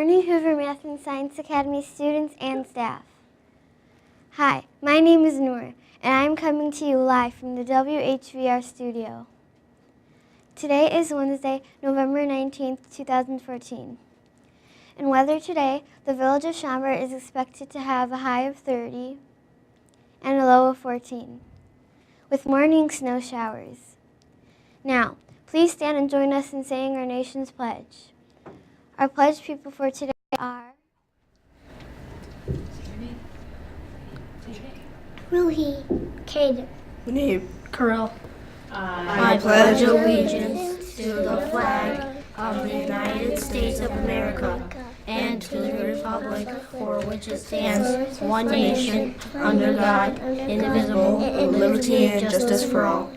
morning, Hoover Math and Science Academy students and staff. Hi, my name is Noor, and I'm coming to you live from the WHVR studio. Today is Wednesday, November 19th, 2014. In weather today, the village of Schaumburg is expected to have a high of 30 and a low of 14, with morning snow showers. Now, please stand and join us in saying our nation's pledge. Our pledge people for today are Ruhi, Cade, Name, Carell. I pledge allegiance to the flag of the United States of America and to the republic for which it stands, one nation, under God, indivisible, with liberty and justice for all.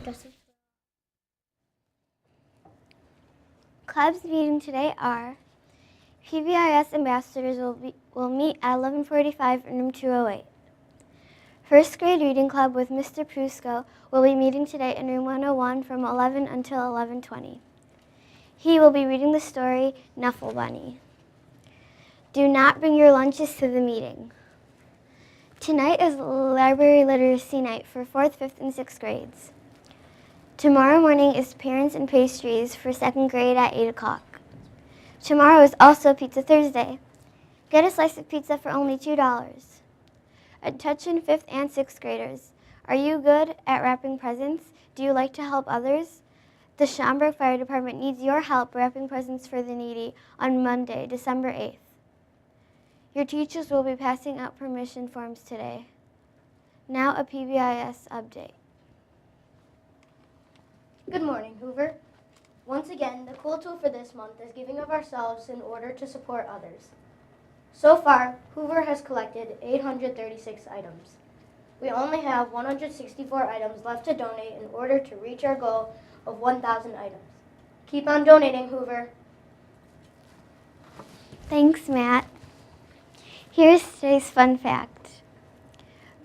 clubs meeting today are PBIS ambassadors will meet at 11:45 in room 208. First grade reading club with Mr. Prusco will be meeting today in room 101 from 11 until 11:20. He will be reading the story Knuffle Bunny. Do not bring your lunches to the meeting. Tonight is library literacy night for 4th, 5th, and 6th grades. Tomorrow morning is parents and pastries for 2nd grade at 8 o'clock. Tomorrow is also Pizza Thursday. Get a slice of pizza for only $2. Attention 5th and 6th graders. Are you good at wrapping presents? Do you like to help others? The Schaumburg Fire Department needs your help wrapping presents for the needy on Monday, December 8th. Your teachers will be passing out permission forms today. Now a PBIS update. Good morning, Hoover. Once again, the cool tool for this month is giving of ourselves in order to support others. So far, Hoover has collected 836 items. We only have 164 items left to donate in order to reach our goal of 1,000 items. Keep on donating, Hoover. Thanks, Matt. Here's today's fun fact.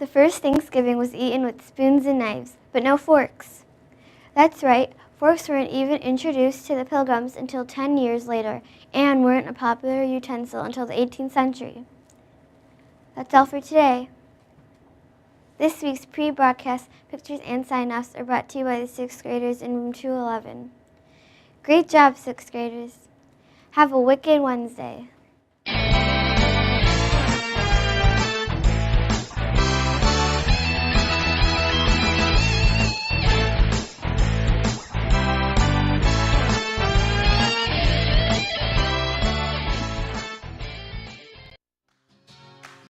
The first Thanksgiving was eaten with spoons and knives, but no forks. That's right, forks weren't even introduced to the Pilgrims until 10 years later and weren't a popular utensil until the 18th century. That's all for today. This week's pre-broadcast pictures and sign-offs are brought to you by the 6th graders in room 211. Great job, 6th graders. Have a wicked Wednesday.